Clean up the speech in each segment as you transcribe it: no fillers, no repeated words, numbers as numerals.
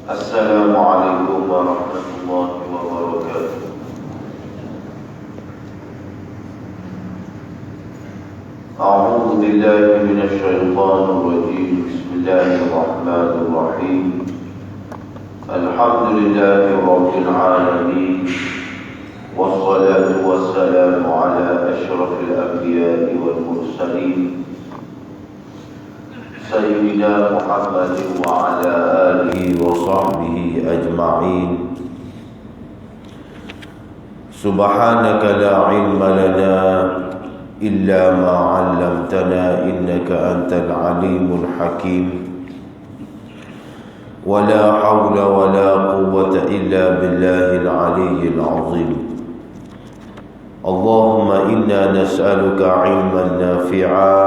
السلام عليكم ورحمة الله وبركاته. أعوذ بالله من الشيطان الرجيم. بسم الله الرحمن الرحيم. الحمد لله رب العالمين، والصلاة والسلام على أشرف الأنبياء والمرسلين سيدنا محمد وعلى آله وصحبه أجمعين. سبحانك لا علم لنا إلا ما علمتنا إنك أنت العليم الحكيم. ولا حول ولا قوة إلا بالله العلي العظيم. اللهم إنا نسألك علما نافعا،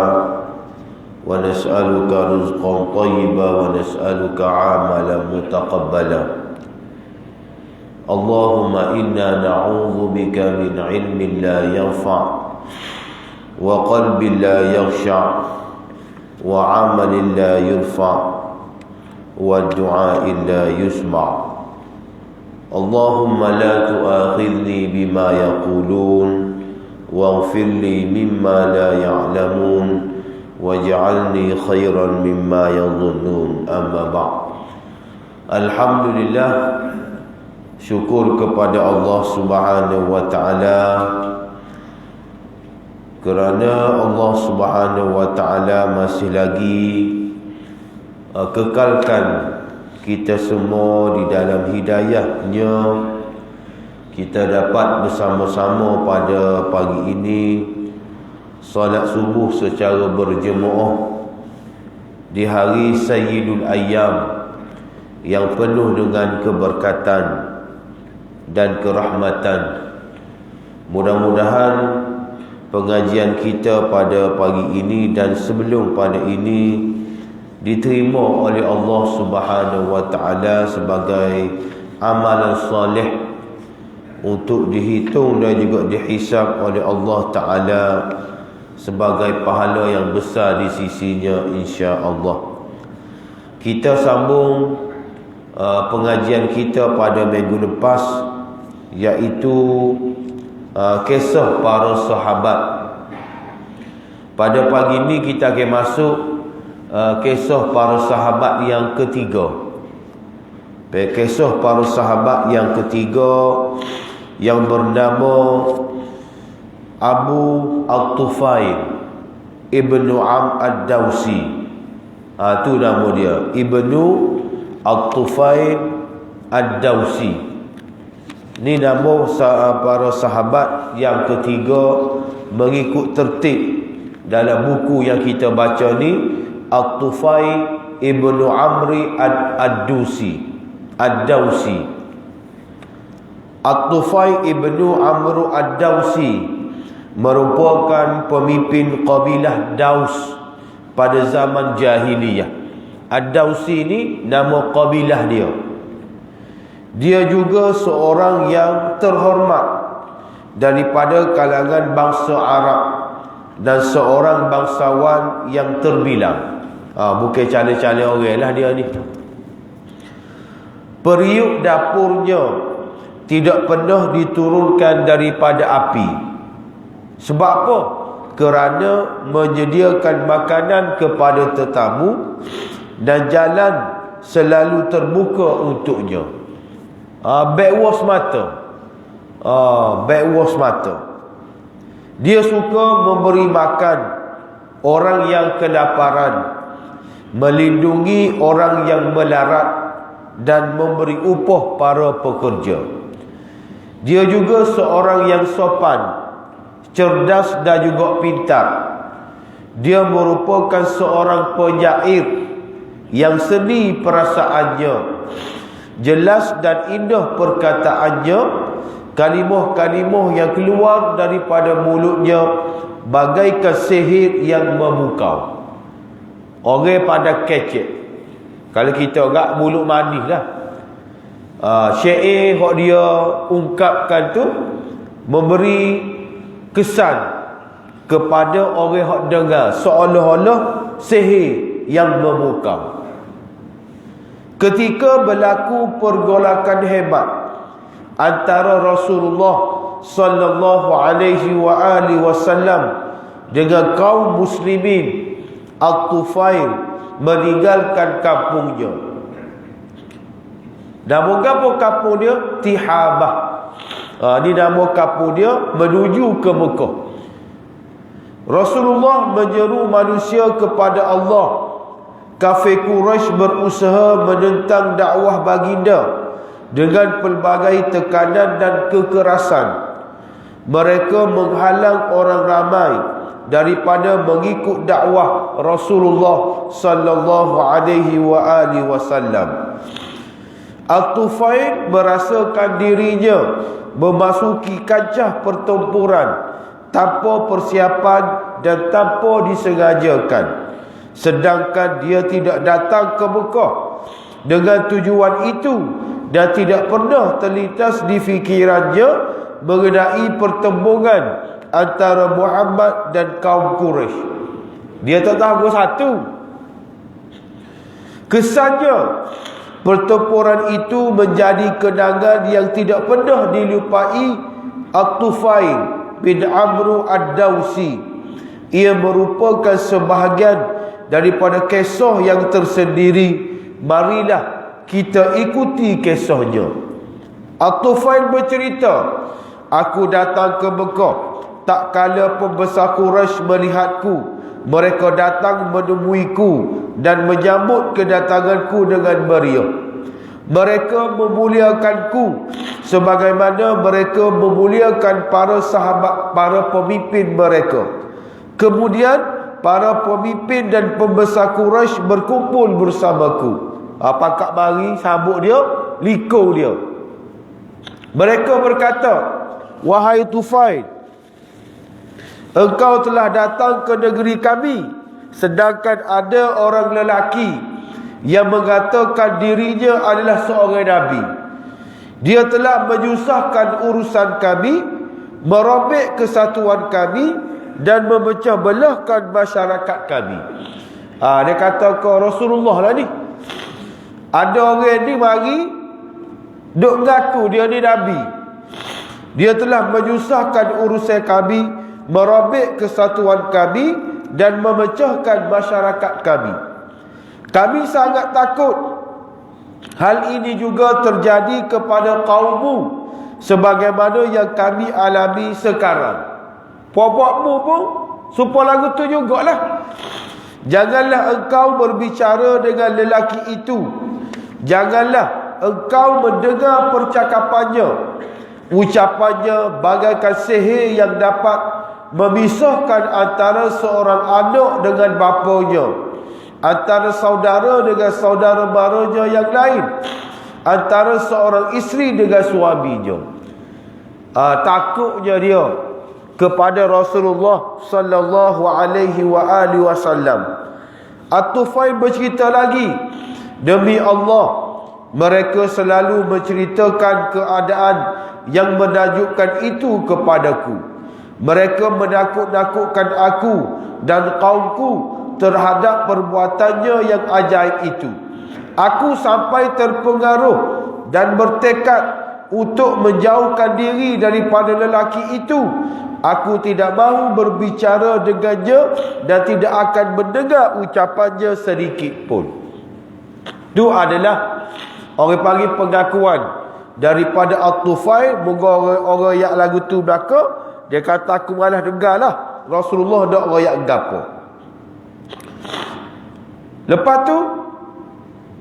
ونسألك رزقا طيبا، ونسألك عملا متقبلا. اللهم إنا نعوذ بك من علم لا ينفع، وقلب لا يخشع، وعمل لا يرفع، والدعاء لا يسمع. اللهم لا تؤاخذني بما يقولون، واغفر لي مما لا يعلمون، واجعلني خيرا مما يظنون. أما بعد. Alhamdulillah, syukur kepada Allah Subhanahu wa taala kerana Allah Subhanahu wa taala masih lagi kekalkan kita semua di dalam hidayah-Nya. Kita dapat bersama-sama pada pagi ini solat subuh secara berjemaah di hari Sayyidul Ayyam yang penuh dengan keberkatan dan kerahmatan. Mudah-mudahan pengajian kita pada pagi ini dan sebelum pada ini diterima oleh Allah Subhanahu wa taala sebagai amalan soleh untuk dihitung dan juga dihisab oleh Allah taala sebagai pahala yang besar di sisinya, insya-Allah. Kita sambung pengajian kita pada minggu lepas, iaitu kisah para sahabat. Pada pagi ini kita akan masuk kisah para sahabat yang ketiga. Kisah para sahabat yang ketiga yang bernama Abu Al-Tufail Ibnu Am Ad-Dawsi. Itu nama dia, Ibnu Al-Tufail Ad-Dawsi. Ini nama para sahabat yang ketiga mengikut tertib dalam buku yang kita baca ni. Al-Tufail Ibnu Amri Ad-Dawsi. Al-Tufail Ibnu Amr Ad-Dawsi merupakan pemimpin kabilah Daus pada zaman jahiliyah. Ad-Dawsi ini nama kabilah dia. Dia juga seorang yang terhormat daripada kalangan bangsa Arab dan seorang bangsawan yang terbilang. Bukan cale-cale orang lah dia ni. Periuk dapurnya tidak pernah diturunkan daripada api. Sebab apa? Kerana menyediakan makanan kepada tetamu dan jalan selalu terbuka untuknya. Backwash mata. Backwash mata. Dia suka memberi makan orang yang kelaparan, melindungi orang yang melarat, dan memberi upah para pekerja. Dia juga seorang yang sopan, cerdas dan juga pintar. Dia merupakan seorang penyair yang seni perasaannya, jelas dan indah perkataannya. Kalimah-kalimah yang keluar daripada mulutnya bagaikan sihir yang memukau. Orang pada kecek. Kalau kita agak mulut manis lah. Syair yang dia ungkapkan tu memberi kesan kepada orang yang dengar seolah-olah sihir yang memukau. ketika berlaku pergolakan hebat antara Rasulullah sallallahu alaihi wasallam dengan kaum muslimin, At-Tufail meninggalkan kampungnya. Nama kampung dia Tihabah. Ini nama kampung dia, menuju ke Mekah. Rasulullah menyeru manusia kepada Allah. Kafir Quraisy berusaha menentang dakwah baginda dengan pelbagai tekanan dan kekerasan. Mereka menghalang orang ramai daripada mengikut dakwah Rasulullah sallallahu alaihi wasallam. At-Tufail merasakan dirinya memasuki kancah pertempuran tanpa persiapan dan tanpa disengajakan. Sedangkan dia tidak datang ke Mekah dengan tujuan itu dan tidak pernah terlintas di fikirannya mengenai pertembungan antara Muhammad dan kaum Quraisy. Dia tak tahu satu. Kesannya pertempuran itu menjadi kenangan yang tidak pernah dilupai At-Tufail bin Amr ad-Dawsi. Ia merupakan sebahagian daripada kisah yang tersendiri. Marilah kita ikuti kisahnya. At-Tufail bercerita, aku datang ke Mekah tak kala pembesar Quraisy melihatku. Mereka datang menemuiku dan menyambut kedatanganku dengan meriah. Mereka memuliakanku sebagaimana mereka memuliakan para sahabat, para pemimpin mereka. Kemudian para pemimpin dan pembesar Quraisy berkumpul bersamaku. Pakak mari sambut dia, liko dia. Mereka berkata, wahai Tufail, engkau telah datang ke negeri kami, sedangkan ada orang lelaki yang mengatakan dirinya adalah seorang Nabi. Dia telah menyusahkan urusan kami, merobek kesatuan kami dan memecah belahkan masyarakat kami. Dia kata ke Rasulullah lah ni, ada orang ni mari duk ngaku dia ni Nabi. Dia telah menyusahkan urusan kami, merobek kesatuan kami dan memecahkan masyarakat kami. Kami sangat takut hal ini juga terjadi kepada kaummu sebagaimana yang kami alami sekarang. Puak-puakmu pun supaya lagu tu jugalah. Janganlah engkau berbicara dengan lelaki itu. Janganlah engkau mendengar percakapannya. Ucapannya bagaikan sihir yang dapat memisahkan antara seorang anak dengan bapanya, antara saudara dengan saudara maranya yang lain, antara seorang isteri dengan suaminya. Takutnya dia kepada Rasulullah sallallahu alaihi wasallam. At-Tufail bercerita lagi, demi Allah, mereka selalu menceritakan keadaan yang menakjubkan itu kepadaku. Mereka menakut-nakutkan aku dan kaumku terhadap perbuatannya yang ajaib itu. Aku sampai terpengaruh dan bertekad untuk menjauhkan diri daripada lelaki itu. Aku tidak mahu berbicara dengannya dan tidak akan mendengar ucapannya sedikit pun. Itu adalah orang panggil pengakuan daripada At-Tufail. Moga orang yang lagu tu belaka, dia kata aku malah dengarlah Rasulullah dak royak gapo. Lepas tu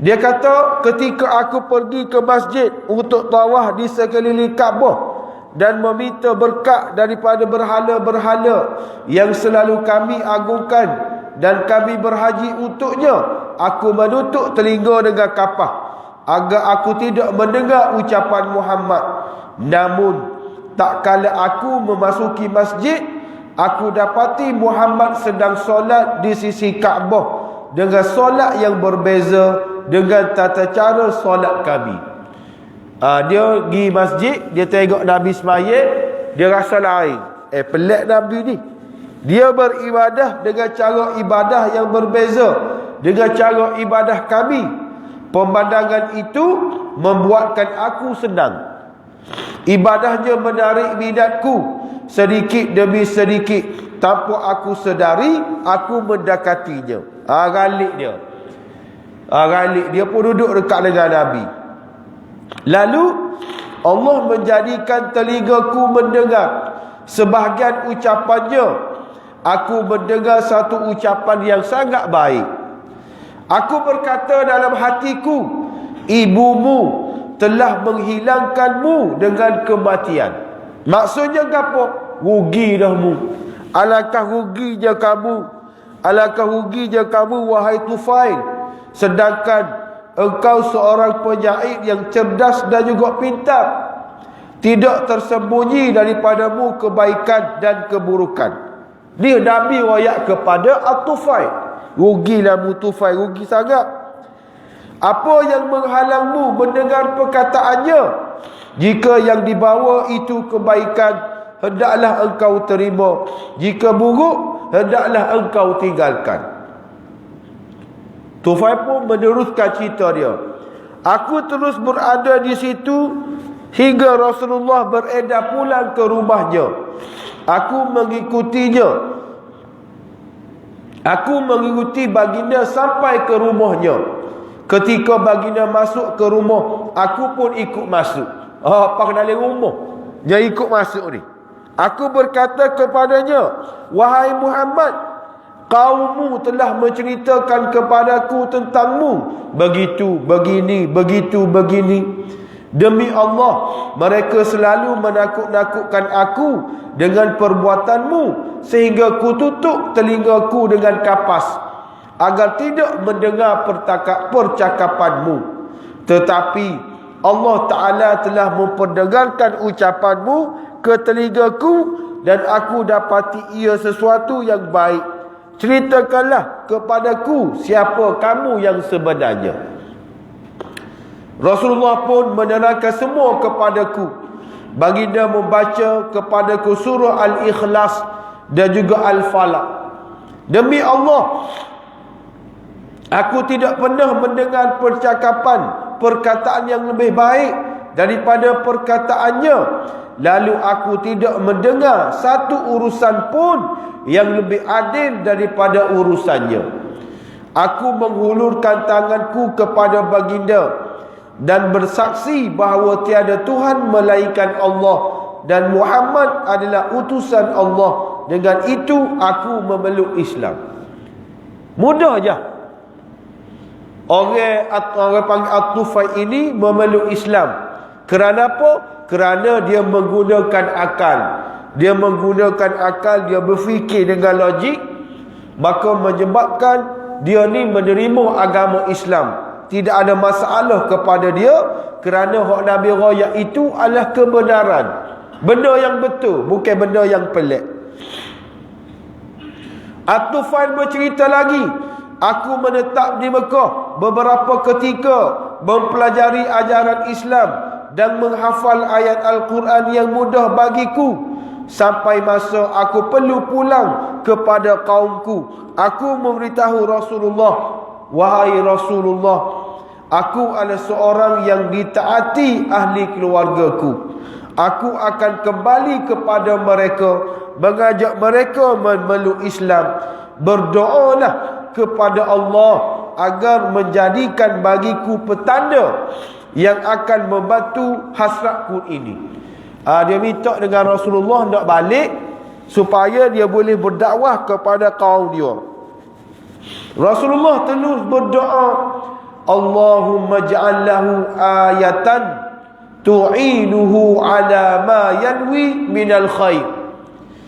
dia kata, ketika aku pergi ke masjid untuk tawaf di sekeliling Kaabah dan meminta berkat daripada berhala-berhala yang selalu kami agungkan dan kami berhaji untuknya, aku menutup telinga dengan kapah agar aku tidak mendengar ucapan Muhammad. Namun tak kala aku memasuki masjid, aku dapati Muhammad sedang solat di sisi Kaabah dengan solat yang berbeza dengan tata cara solat kami. Dia pergi masjid, dia tengok Nabi sembahyang, dia rasa lain. Pelik Nabi ni. Dia beribadah dengan cara ibadah yang berbeza dengan cara ibadah kami. Pemandangan itu membuatkan aku senang. Ibadahnya menarik minatku sedikit demi sedikit. Tanpa aku sedari, aku mendekatinya. Galik dia. Galik dia pun duduk dekat dengan Nabi. Lalu Allah menjadikan telingaku mendengar sebahagian ucapannya. Aku mendengar satu ucapan yang sangat baik. Aku berkata dalam hatiku, ibumu telah menghilangkanmu dengan kematian. Maksudnya apa? Rugi dah mu. Alangkah ruginya kamu. Alangkah ruginya kamu wahai Tufail. Sedangkan engkau seorang penyair yang cerdas dan juga pintar. Tidak tersembunyi daripadamu kebaikan dan keburukan. Dia Nabi wayak kepada At-Tufail. Rugilah mu Tufail, rugi sangat. Apa yang menghalangmu mendengar perkataannya? Jika yang dibawa itu kebaikan, hendaklah engkau terima. Jika buruk, hendaklah engkau tinggalkan. Tufail pun meneruskan cerita dia. Aku terus berada di situ hingga Rasulullah beredar pulang ke rumahnya. Aku mengikutinya. Aku mengikuti baginda sampai ke rumahnya. Ketika baginda masuk ke rumah, aku pun ikut masuk. Apa kenali rumah? Dia ikut masuk ni. Aku berkata kepadanya, wahai Muhammad, kaummu telah menceritakan kepadaku tentangmu. Begitu, begini, begitu, begini. Demi Allah, mereka selalu menakut-nakutkan aku dengan perbuatanmu, sehingga ku tutup telingaku dengan kapas agar tidak mendengar percakapanmu. Tetapi Allah Ta'ala telah memperdengarkan ucapanmu ke telingaku, dan aku dapati ia sesuatu yang baik. Ceritakanlah kepadaku siapa kamu yang sebenarnya. Rasulullah pun menerangkan semua kepadaku. Baginda membaca kepadaku surah Al-Ikhlas dan juga Al-Falaq. Demi Allah, aku tidak pernah mendengar perkataan yang lebih baik daripada perkataannya. Lalu aku tidak mendengar satu urusan pun yang lebih adil daripada urusannya. Aku menghulurkan tanganku kepada baginda dan bersaksi bahawa tiada Tuhan melainkan Allah, dan Muhammad adalah utusan Allah. Dengan itu aku memeluk Islam. Mudah je. Orang panggil At-Tufail ini memeluk Islam. Kerana apa? Kerana dia menggunakan akal. Dia menggunakan akal, dia berfikir dengan logik, maka menyebabkan dia ni menerima agama Islam. Tidak ada masalah kepada dia, kerana hak Nabi raya itu adalah kebenaran. Benda yang betul, bukan benda yang pelik. At-Tufail bercerita lagi, aku menetap di Mekah beberapa ketika mempelajari ajaran Islam dan menghafal ayat Al-Quran yang mudah bagiku, sampai masa aku perlu pulang kepada kaumku. Aku memberitahu Rasulullah, wahai Rasulullah, aku adalah seorang yang ditaati ahli keluargaku. Aku akan kembali kepada mereka, mengajak mereka memeluk Islam. Berdoalah kepada Allah agar menjadikan bagiku petanda yang akan membantu hasratku ini. Dia minta dengan Rasulullah nak balik supaya dia boleh berdakwah kepada kaum dia. Rasulullah terus berdoa, Allahumma ja'al lahu ayatan tu'inuhu ala ma yanwi minal khair.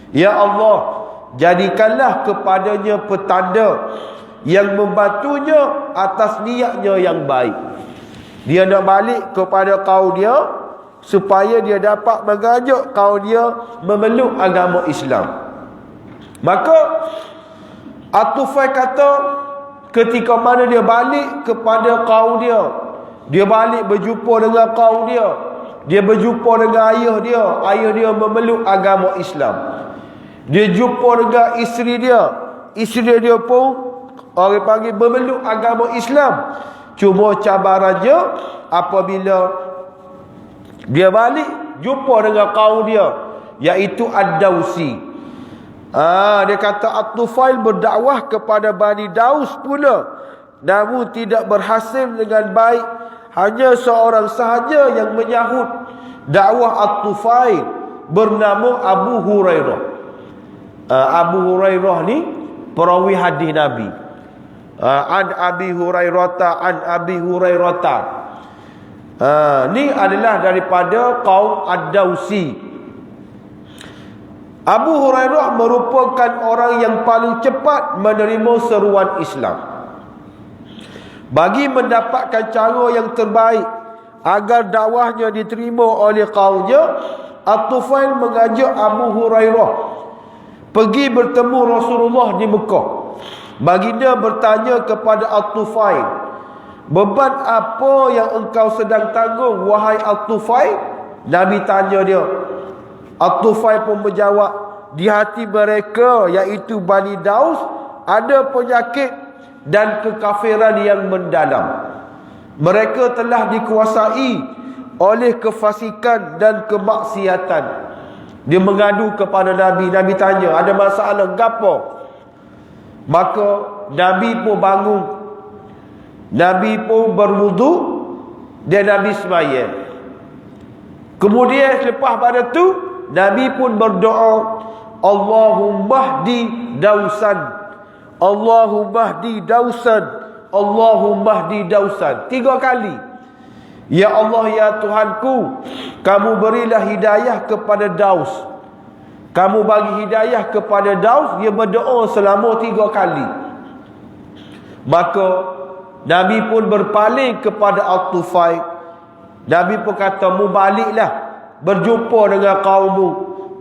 Ya Allah, jadikanlah kepadanya petanda yang membantunya atas niatnya yang baik. Dia nak balik kepada kaum dia supaya dia dapat mengajak kaum dia memeluk agama Islam. Maka At-Tufail kata, ketika mana dia balik kepada kaum dia, dia balik berjumpa dengan kaum dia, dia berjumpa dengan ayah dia memeluk agama Islam. Dia jumpa dengan isteri dia pun orang panggil memeluk agama Islam. Cuma cabarannya apabila dia balik jumpa dengan kaum dia, iaitu Ad-Dausi. Dia kata At-Tufail berdakwah kepada Bani Daus pula, namun tidak berhasil dengan baik. Hanya seorang sahaja yang menyahut dakwah At-Tufail, bernama Abu Hurairah. Abu Hurairah ni perawi hadis Nabi. An Abi Hurairata, an Abi Hurairata. Ni adalah daripada kaum Ad-Dausi. Abu Hurairah merupakan orang yang paling cepat menerima seruan Islam. Bagi mendapatkan cara yang terbaik agar dakwahnya diterima oleh kaumnya, At-Tufail mengajak Abu Hurairah pergi bertemu Rasulullah di Mekah. Baginda bertanya kepada At-Tufail, beban apa yang engkau sedang tanggung, wahai At-Tufail? Nabi tanya dia. At-Tufail pun menjawab, di hati mereka, iaitu Bani Daus, ada penyakit dan kekafiran yang mendalam. Mereka telah dikuasai oleh kefasikan dan kemaksiatan. Dia mengadu kepada Nabi. Nabi tanya, ada masalah gapo? Maka Nabi pun bangun, Nabi pun berwudu, dan Nabi sembahyang. Kemudian selepas pada tu Nabi pun berdoa, Allahumma hdi Dausan, Allahumma hdi Dausan, Allahumma hdi Dausan. 3 kali. Ya Allah, ya Tuhanku, kamu berilah hidayah kepada Daus. Kamu bagi hidayah kepada Daus. Dia berdoa selama 3 kali. Maka Nabi pun berpaling kepada At-Tufail. Nabi pun kata, mu baliklah berjumpa dengan kaummu.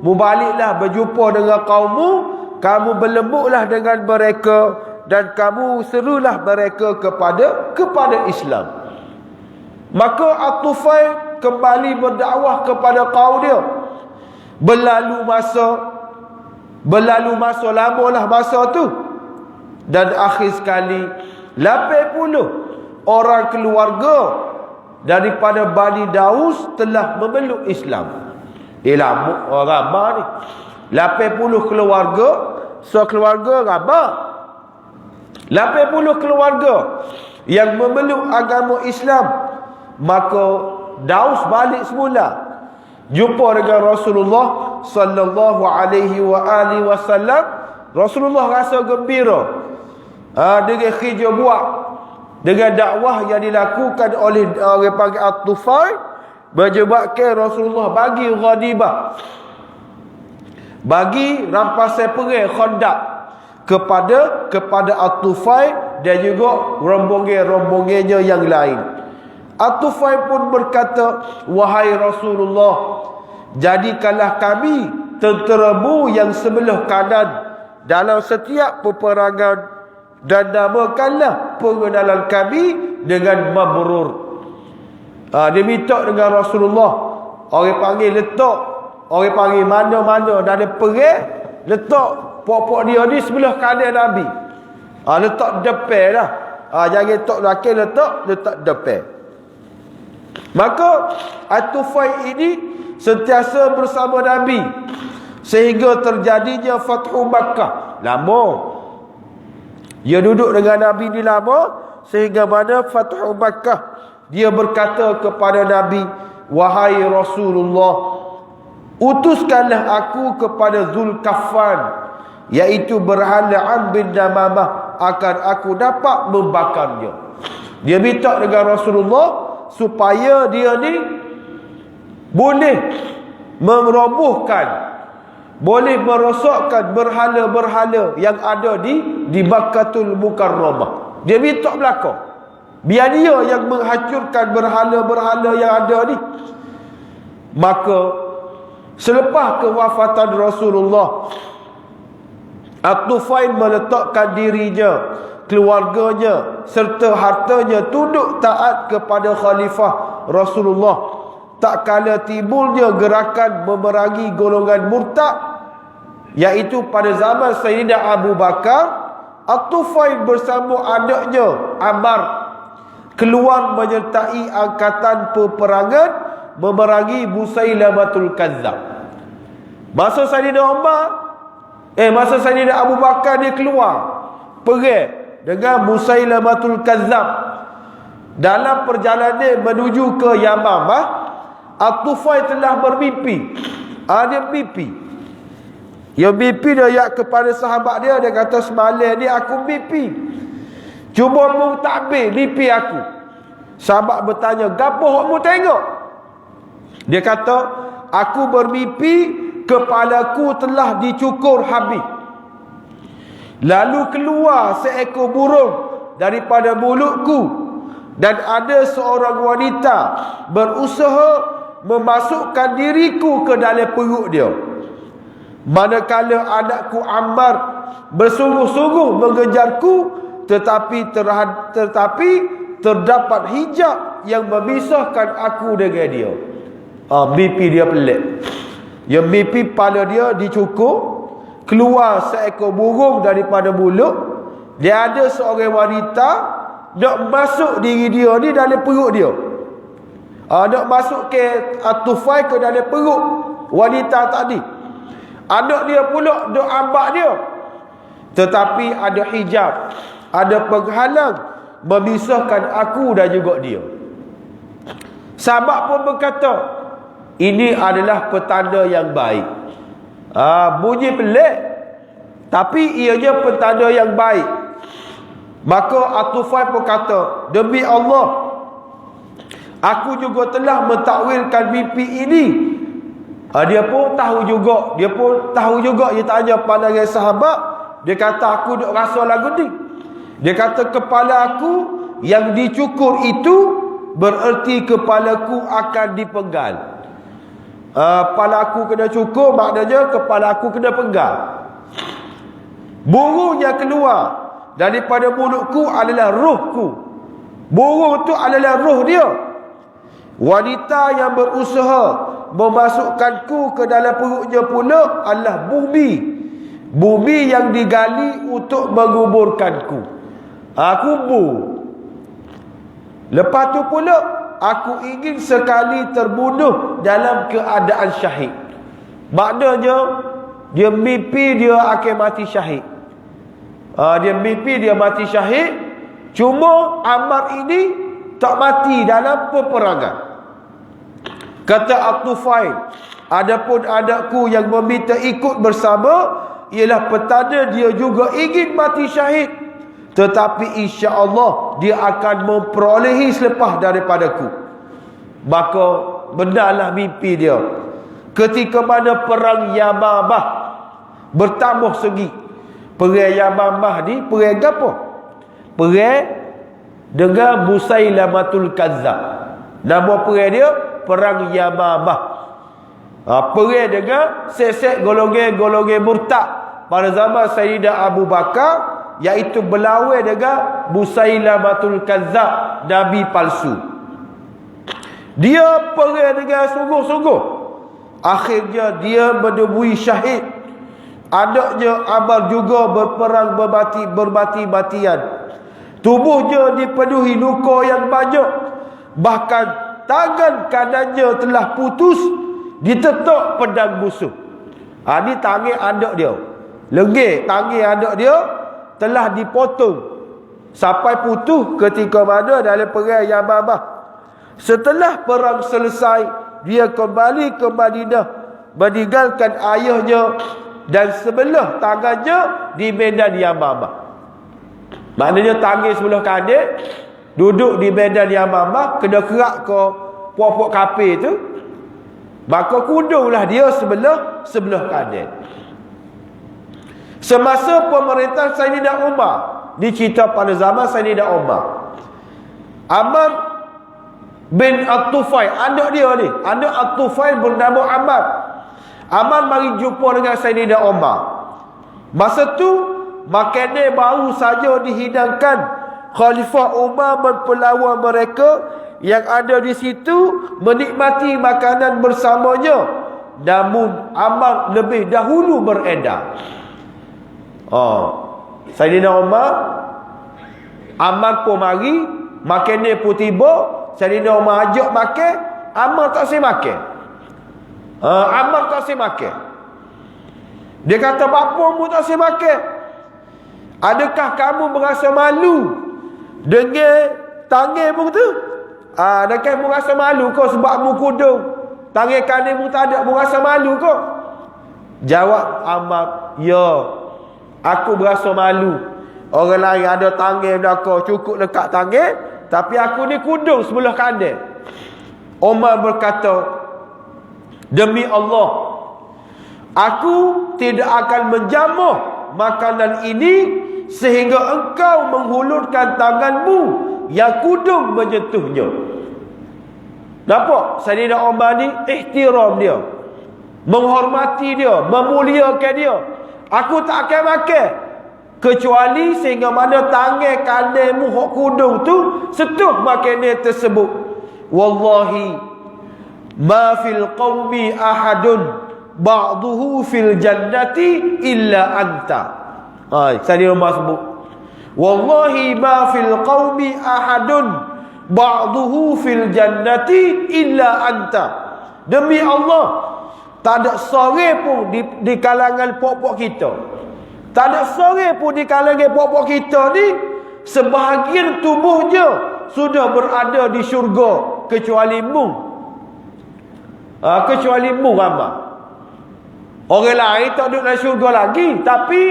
Mu baliklah berjumpa dengan kaummu. Kamu berlembutlah dengan mereka, dan kamu serulah mereka kepada Islam. Maka At-Tufail kembali berdakwah kepada kaum dia. Berlalu masa, lamalah masa tu. Dan akhir sekali 80 orang keluarga daripada Bani Daus telah memeluk Islam. Lama ramai ni. 80 keluarga, sekeluarga ramai. 80 keluarga yang memeluk agama Islam. Maka Daus balik semula, jumpa dengan Rasulullah sallallahu alaihi wasallam. Rasulullah rasa gembira dengan kerja buat, dengan dakwah yang dilakukan oleh orang panggil At-Tufail, menyebabkan Rasulullah bagi ghanimah, bagi rampasan perang Khandaq kepada At-Tufail dan juga rombongan-rombongannya yang lain. At-Tufail pun berkata, wahai Rasulullah, jadikanlah kami tenteramu yang sebelah kanan dalam setiap peperangan, dan namakanlah pengenalan kami dengan Mabrur. Dia minta dengan Rasulullah. Orang panggil letak, orang panggil mana-mana dah ada perang, letak pokok dia ni sebelah kanan Nabi. Letak depan lah. Jangan letak belakang, letak depan. Maka At-Tufail ini sentiasa bersama Nabi sehingga terjadinya Fathu Makkah. Lama dia duduk dengan Nabi ni, lama, sehingga mana Fathu Makkah. Dia berkata kepada Nabi, wahai Rasulullah, utuskanlah aku kepada Zulkafan, iaitu berhala Am bin Damamah, agar aku dapat membakarnya. Dia minta dengan Rasulullah supaya dia ni boleh merobohkan, boleh merosakkan berhala-berhala yang ada di Makkahul Mukarramah. Dia minta belakang, biar dia yang menghancurkan berhala-berhala yang ada ni. Maka selepas kewafatan Rasulullah, At-Tufail meletakkan dirinya, keluarganya serta hartanya tunduk taat kepada khalifah Rasulullah. Tak kala timbulnya gerakan memerangi golongan murtad, iaitu pada zaman Sayyidina Abu Bakar, At-Tufail bersama anaknya Ammar keluar menyertai angkatan peperangan memerangi Musailamatul Kazzab. Masa Sayyidina Abu Bakar dia keluar pergi dengan Musailamatul Kazzab. Dalam perjalanan menuju ke Yamamah, At-Tufail telah bermimpi. Dia mimpi. Dia mimpi dia kepada sahabat dia. Dia kata, semalam ni aku mimpi. Cuma mu takbir mimpi aku. Sahabat bertanya, gapo mu tengok? Dia kata, aku bermimpi kepalaku telah dicukur habis. Lalu keluar seekor burung daripada mulutku. Dan ada seorang wanita berusaha memasukkan diriku ke dalam perut dia. Manakala anakku Ammar bersungguh-sungguh mengejarku, tetapi terdapat hijab yang memisahkan aku dengan dia. Mimpi dia pelik. Yang mimpi kepala dia dicukur, keluar seekor burung daripada mulut. Dia ada seorang wanita nak masuk diri dia ni dalam perut dia. Nak masuk ke At-Tufail ke dalam perut wanita tadi. Anak dia pula duk ambak dia. Tetapi ada hijab, ada penghalang memisahkan aku dan juga dia. Sahabat pun berkata, ini adalah petanda yang baik. Bunyi pelik, tapi ianya petanda yang baik. Maka At-Tufail pun kata, demi Allah, aku juga telah mentakwilkan mimpi ini. Dia pun tahu juga. Dia tanya pandangan sahabat. Dia kata, aku duk rasa lagu ni. Dia kata, kepala aku yang dicukur itu bererti kepalaku akan dipenggal. Kepala aku kena cukur, maknanya kepala aku kena penggal. Burung yang keluar daripada mulutku adalah rohku. Burung tu adalah roh dia. Wanita yang berusaha memasukkanku ke dalam perutnya pula adalah bumi. Bumi yang digali untuk menguburkanku. Kubur. Lepas tu pula aku ingin sekali terbunuh dalam keadaan syahid. Maknanya dia mimpi dia akan mati syahid. Dia mimpi dia mati syahid. Cuma Ammar ini tak mati dalam peperangan. Kata At-Tufail, adapun adakku yang meminta ikut bersama, ialah petanda dia juga ingin mati syahid, tetapi insya-Allah dia akan memperolehi selepas daripadaku. Maka benarlah mimpi dia. Ketika mana perang Yamamah bertambah segi. Perang Yamamah ni perang apa? Perang dengan Musailamatul Kazzab. Nama perang dia perang Yamamah. Perang dengan sesek golongan-golongan murtad pada zaman Sayyidina Abu Bakar, iaitu berlawan dengan Musailamatul Kazzab, nabi palsu. Dia perang dengan sungguh-sungguh. Akhirnya dia menemui syahid. Anaknya Ammar juga berperang berbati-batian. Tubuhnya dipenuhi luka yang banyak. Bahkan tangan kanannya telah putus ditetok pedang musuh. Ni tangan anak dia. Lenggir tangan anak dia telah dipotong sampai putus ketika mana dalam perang Yamamah. Setelah perang selesai, dia kembali ke Madinah, meninggalkan ayahnya dan sebelah tangannya di medan Yamamah. Maknanya tangan sebelah kanan duduk di medan Yamamah, kena kerak ke puak-puak kapir tu. Maka kudunglah dia sebelah kanan. Semasa pemerintahan Sayyidina Umar, dicerita pada zaman Sayyidina Umar, Ammar bin At-Tufail, anak dia ni, anak At-Tufail bernama Ammar. Ammar mari jumpa dengan Sayyidina Umar. Masa tu makanan baru saja dihidangkan. Khalifah Umar mempelawa mereka yang ada di situ menikmati makanan bersamanya. Namun Ammar lebih dahulu beredar. Sayyidina Umar, Ammar pun mari, Makan ni pun tiba, Sayyidina Umar ajak makan, Ammar tak si makan. Ammar tak si makan. Dia kata, bapamu tak si makan. Adakah kamu merasa malu dengan tanganmu tu? Adakah mu rasa malu kau sebab mu kudung? Tangan kananmu tak ada, mu rasa malu kau? Jawab Ammar, ya, aku berasa malu. Orang lain ada tangan belakang cukup dekat tangan, tapi aku ni kudung sebelah kanan. Umar berkata, demi Allah, aku tidak akan menjamah makanan ini sehingga engkau menghulurkan tanganmu yang kudung menyentuhnya. Nampak? Sayyidina Umar ni ihtiram dia, menghormati dia, memuliakan dia. Aku tak akan makan kecuali sehingga mana tangan kananmu hok kudung tu sentuh makanan tersebut. Wallahi ma fil qaumi ahadun ba'duhu fil jannati illa anta. Sayyidina Umar sebut, wallahi ma fil qaumi ahadun ba'duhu fil jannati illa anta. Demi Allah, tak ada seorang pun di kalangan pokok kita, tak ada seorang pun di kalangan pokok kita ni sebahagian tubuhnya sudah berada di syurga kecuali mu. Kecuali mu, Ammar. Orang lain tak duduk dalam syurga lagi, tapi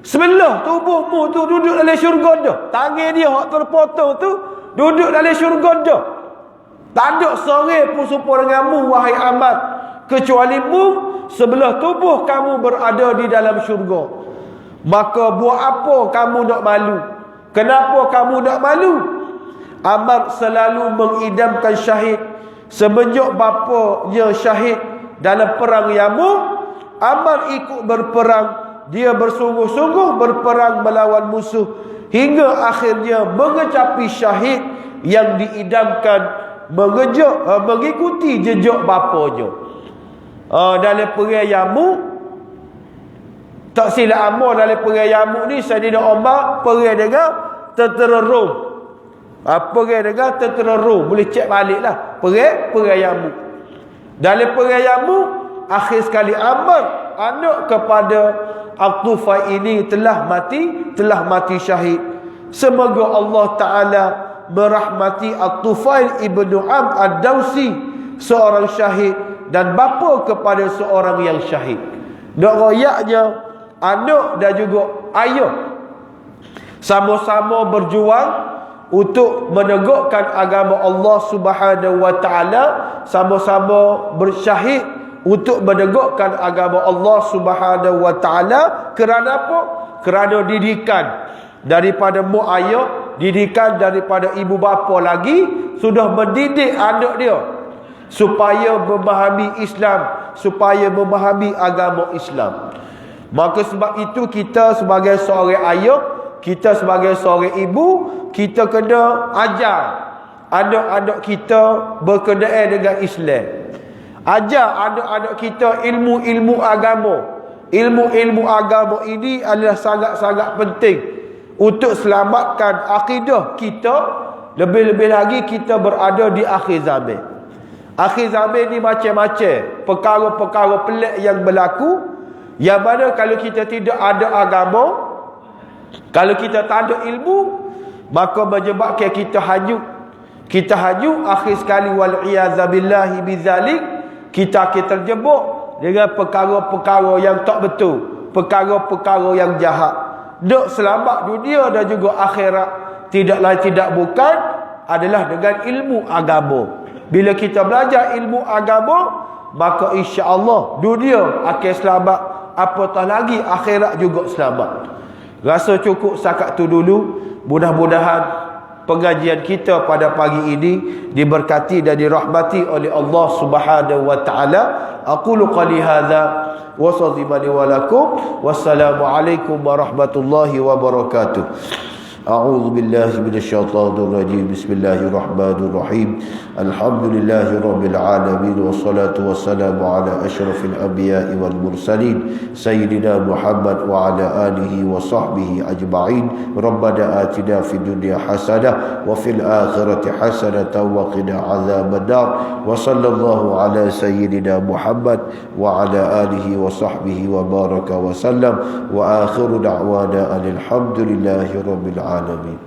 sebelah tubuhmu tu duduk dalam syurga dah. Tangan dia hak terpotong tu duduk dalam syurga dah. Tak ada seorang pun serupa dengan mu, wahai Ammar, kecuali mu sebelah tubuh kamu berada di dalam syurga. Maka buat apa kamu nak malu? Kenapa kamu nak malu? Ammar selalu mengidamkan syahid. Semenjak bapanya syahid dalam perang Yarmuk, Ammar ikut berperang. Dia bersungguh-sungguh berperang melawan musuh hingga akhirnya mengecapi syahid yang diidamkan mengikuti jejak bapanya. Dalam perang Yarmuk, tak silap Ammar, dalam perang Yarmuk ni Sayyidina Umar perang dengan tentera Rom. Perang dengan tentera Rom, boleh cek balik lah perang Yarmuk. Dalam perang Yarmuk, akhir sekali Ammar, anak kepada Al-Tufail ini telah mati syahid. Semoga Allah Ta'ala merahmati Al-Tufail ibnu Am Ad-Dawsi, seorang syahid dan bapa kepada seorang yang syahid. Nak royaknya, anak dan juga ayah sama-sama berjuang untuk menegakkan agama Allah Subhanahu wa Ta'ala, sama-sama bersyahid untuk menegakkan agama Allah Subhanahu wa Ta'ala. Kerana apa? Kerana didikan daripada mak ayah, didikan daripada ibu bapa lagi, sudah mendidik anak dia supaya memahami Islam, supaya memahami agama Islam. Maka sebab itu kita sebagai seorang ayah, kita sebagai seorang ibu, kita kena ajar anak-anak kita berkenaan dengan Islam. Ajar anak-anak kita ilmu-ilmu agama. Ilmu-ilmu agama ini adalah sangat-sangat penting untuk selamatkan akidah kita. Lebih-lebih lagi kita berada di akhir zaman. Akhir zaman ni macam-macam perkara-perkara pelik yang berlaku, yang mana kalau kita tidak ada agama, kalau kita tak ada ilmu, maka menyebabkan kita hanyut. Kita hanyut, akhir sekali wal'iyazabillahi bizalik, kita akan terjebak dengan perkara-perkara yang tak betul, perkara-perkara yang jahat. Dok selamat dunia dan juga akhirat tidak lain tidak bukan adalah dengan ilmu agama. Bila kita belajar ilmu agama, maka insya-Allah dunia akan selamat, apatah lagi akhirat juga selamat. Rasa cukup setakat tu dulu. Mudah-mudahan pengajian kita pada pagi ini diberkati dan dirahmati oleh Allah Subhanahu wa Ta'ala. Aqulu qali hadza wa sallallahu wa lakum. Wassalamualaikum warahmatullahi wabarakatuh. أعوذ بالله من الشيطان الرجيم بسم الله الرحمن الرحيم الحمد لله رب العالمين والصلاة والسلام على أشرف الأنبياء والمرسلين سيدنا محمد وعلى آله وصحبه أجمعين ربنا آتنا في الدنيا حسنة وفي الآخرة حسنة وقنا عذاب النار وصلى الله على سيدنا محمد وعلى آله وصحبه وبارك وسلم وآخر دعوانا أن الحمد لله رب العالمين. Amin.